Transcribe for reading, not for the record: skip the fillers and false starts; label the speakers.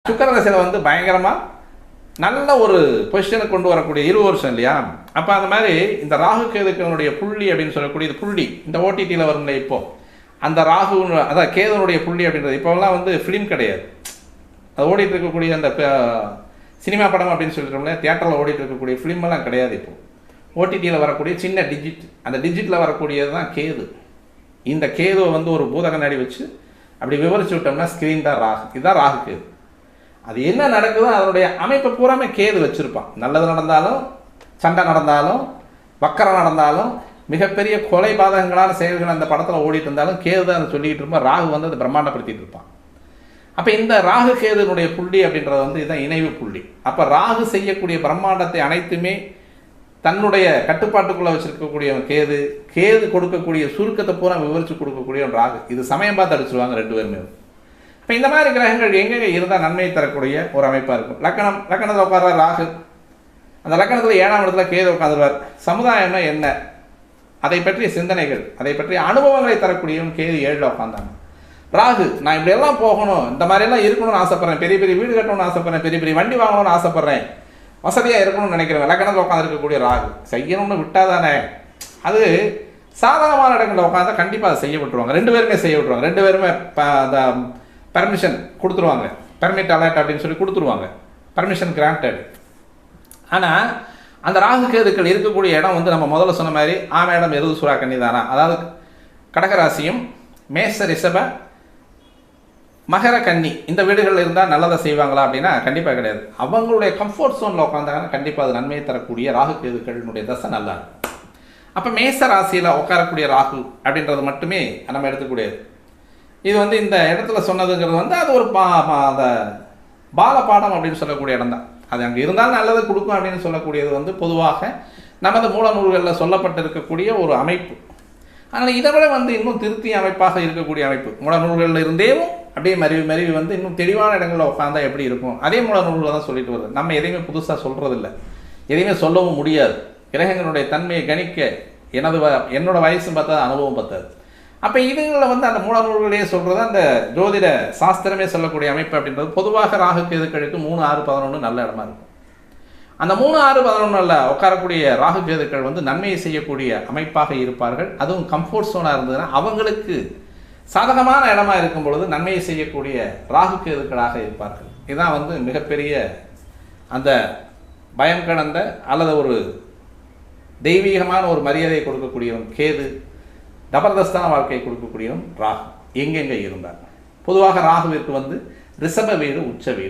Speaker 1: சுக்கிர தசையில் வந்து பயங்கரமாக நல்ல ஒரு பொசிஷனுக்கு கொண்டு வரக்கூடிய 20 வருஷம் இல்லையா. அப்போ அந்த மாதிரி இந்த ராகு கேதுக்களுடைய புள்ளி அப்படின்னு சொல்லக்கூடிய புள்ளி இந்த ஓடிடியில் வரும்ல. இப்போது அந்த ராகு அதான் கேதுனுடைய புள்ளி அப்படின்றது இப்போலாம் வந்து ஃபிலிம் கிடையாது. அது ஓடிட்டு இருக்கக்கூடிய அந்த சினிமா படம் அப்படின்னு சொல்லிட்டோம்ல, தியேட்டரில் ஓடிட்டு இருக்கக்கூடிய ஃபிலிமெல்லாம் கிடையாது. இப்போது ஓடிடியில் வரக்கூடிய சின்ன டிஜிட், அந்த டிஜிட்டில் வரக்கூடியது தான் கேது. இந்த கேதுவை வந்து ஒரு பூத கண்ணாடி வச்சு அப்படி விவரிச்சு விட்டோம்னா ஸ்க்ரீன் தான் ராகு. இதுதான் ராகு கேது. அது என்ன நடக்குதோ அதனுடைய அமைப்பை பூராமே கேது வச்சுருப்பான். நல்லது நடந்தாலும், சண்டை நடந்தாலும், வக்கரம் நடந்தாலும், மிகப்பெரிய கொலை பாதகங்களான செயல்கள் அந்த படத்தில் ஓடிட்டு இருந்தாலும் கேது தான் அதை சொல்லிக்கிட்டு இருப்பான். ராகு வந்து அதை பிரம்மாண்டப்படுத்திட்டு இருப்பான். அப்போ இந்த ராகு கேதுனுடைய புள்ளி அப்படின்றது வந்து இதுதான் இணைவு புள்ளி. அப்போ ராகு செய்யக்கூடிய பிரம்மாண்டத்தை அனைத்துமே தன்னுடைய கட்டுப்பாட்டுக்குள்ளே வச்சுருக்கக்கூடிய கேது, கேது கொடுக்கக்கூடிய சுருக்கத்தை பூரா விவரித்து கொடுக்கக்கூடிய ராகு. இது சமயம் பார்த்து அடிச்சுருவாங்க ரெண்டு பேருமே. இப்போ இந்த மாதிரி கிரகங்கள் எங்கெங்கே இருந்தால் நன்மையை தரக்கூடிய ஒரு அமைப்பாக இருக்கும். லக்கணத்தில் உட்கார்ற ராகு, அந்த லக்கணத்தில் 7ஆம் இடத்துல கேது உட்காந்துருவார். சமுதாயம்னா என்ன, அதை பற்றிய சிந்தனைகள், அதை பற்றிய அனுபவங்களை தரக்கூடியவன் கேது 7ல் உட்காந்தாங்க. ராகு நான் இப்படியெல்லாம் போகணும், இந்த மாதிரியெல்லாம் இருக்கணும்னு ஆசைப்பட்றேன், பெரிய பெரிய வீடு கட்டணும்னு ஆசைப்பட்றேன், பெரிய பெரிய வண்டி வாங்கணும்னு ஆசைப்பட்றேன், வசதியாக இருக்கணும்னு நினைக்கிறேன். லக்கணத்தில் உட்காந்துருக்கக்கூடிய ராகு செய்யணும்னு விட்டால் தானே அது சாதாரணமான இடங்களில் உட்காந்தா கண்டிப்பாக அதை செய்ய விட்டுருவாங்க. ரெண்டு பேருமே செய்ய விட்டுருவாங்க. ரெண்டு பேருமே அந்த பர்மிஷன் கொடுத்துருவாங்க. பெர்மிட் அலர்ட் அப்படின்னு சொல்லி கொடுத்துருவாங்க. Permission granted. ஆனால் அந்த ராகு கேதுக்கள் இருக்கக்கூடிய இடம் வந்து நம்ம முதல்ல சொன்ன மாதிரி ஆம இடம் எருது சுறா கன்னி தானா, அதாவது கடகராசியும் மேச ரிஷப மகர கன்னி இந்த வீடுகளில் இருந்தால் நல்லதை செய்வாங்களா அப்படின்னா கண்டிப்பாக கிடையாது. அவங்களுடைய கம்ஃபர்ட் ஜோனில் உட்காந்தாங்கன்னா கண்டிப்பாக அது நன்மையை தரக்கூடிய ராகு கேதுக்களினுடைய தசை நல்லா இருக்கும். அப்போ மேச ராசியில் உட்காரக்கூடிய ராகு அப்படின்றது மட்டுமே நம்ம எடுத்துக்கூடியது. இது வந்து இந்த இடத்துல சொன்னதுங்கிறது வந்து அது ஒரு அந்த பால பாடம் அப்படின்னு சொல்லக்கூடிய இடம் தான். அது அங்கே இருந்தாலும் நல்லது கொடுக்கும் அப்படின்னு சொல்லக்கூடியது வந்து பொதுவாக நமது மூல நூல்களில் சொல்லப்பட்டிருக்கக்கூடிய ஒரு அமைப்பு. ஆனால் இதை விட வந்து இன்னும் திருத்திய அமைப்பாக இருக்கக்கூடிய அமைப்பு மூல நூல்களில் இருந்தேவும் அப்படியே மருவி வந்து இன்னும் தெளிவான இடங்களில் உட்காந்தா எப்படி இருக்கும், அதே மூல நூல்களில் தான் சொல்லிட்டு வருது. நம்ம எதையுமே புதுசாக சொல்கிறதில்ல, எதையுமே சொல்லவும் முடியாது. கிரகங்களுடைய தன்மையை கணிக்க என்னோட வயசும் பார்த்தாது, அனுபவம் பார்த்தாது. அப்போ இதுகளில் வந்து அந்த மூல நூல்களே சொல்கிறது அந்த ஜோதிட சாஸ்திரமே சொல்லக்கூடிய அமைப்பு அப்படின்றது பொதுவாக ராகு கேதுக்களுக்கு 3, 6, 11 நல்ல இடமா இருக்கும். அந்த 3, 6, 11 உட்காரக்கூடிய ராகு கேதுக்கள் வந்து நன்மையை செய்யக்கூடிய அமைப்பாக இருப்பார்கள். அதுவும் கம்ஃபோர்ட் ஜோனாக இருந்ததுன்னா அவங்களுக்கு சாதகமான இடமா இருக்கும் பொழுது நன்மையை செய்யக்கூடிய ராகு கேதுக்களாக இருப்பார்கள். இதுதான் வந்து மிகப்பெரிய அந்த பயம் கடந்த அல்லது ஒரு தெய்வீகமான ஒரு மரியாதையை கொடுக்கக்கூடியவன் கேது, ஜபர்தஸ்தான வாழ்க்கையை கொடுக்கக்கூடியவன் ராகு எங்கெங்கே இருந்தார். பொதுவாக ராகுவிற்கு வந்து ரிஷப வீடு, உச்ச வீடு.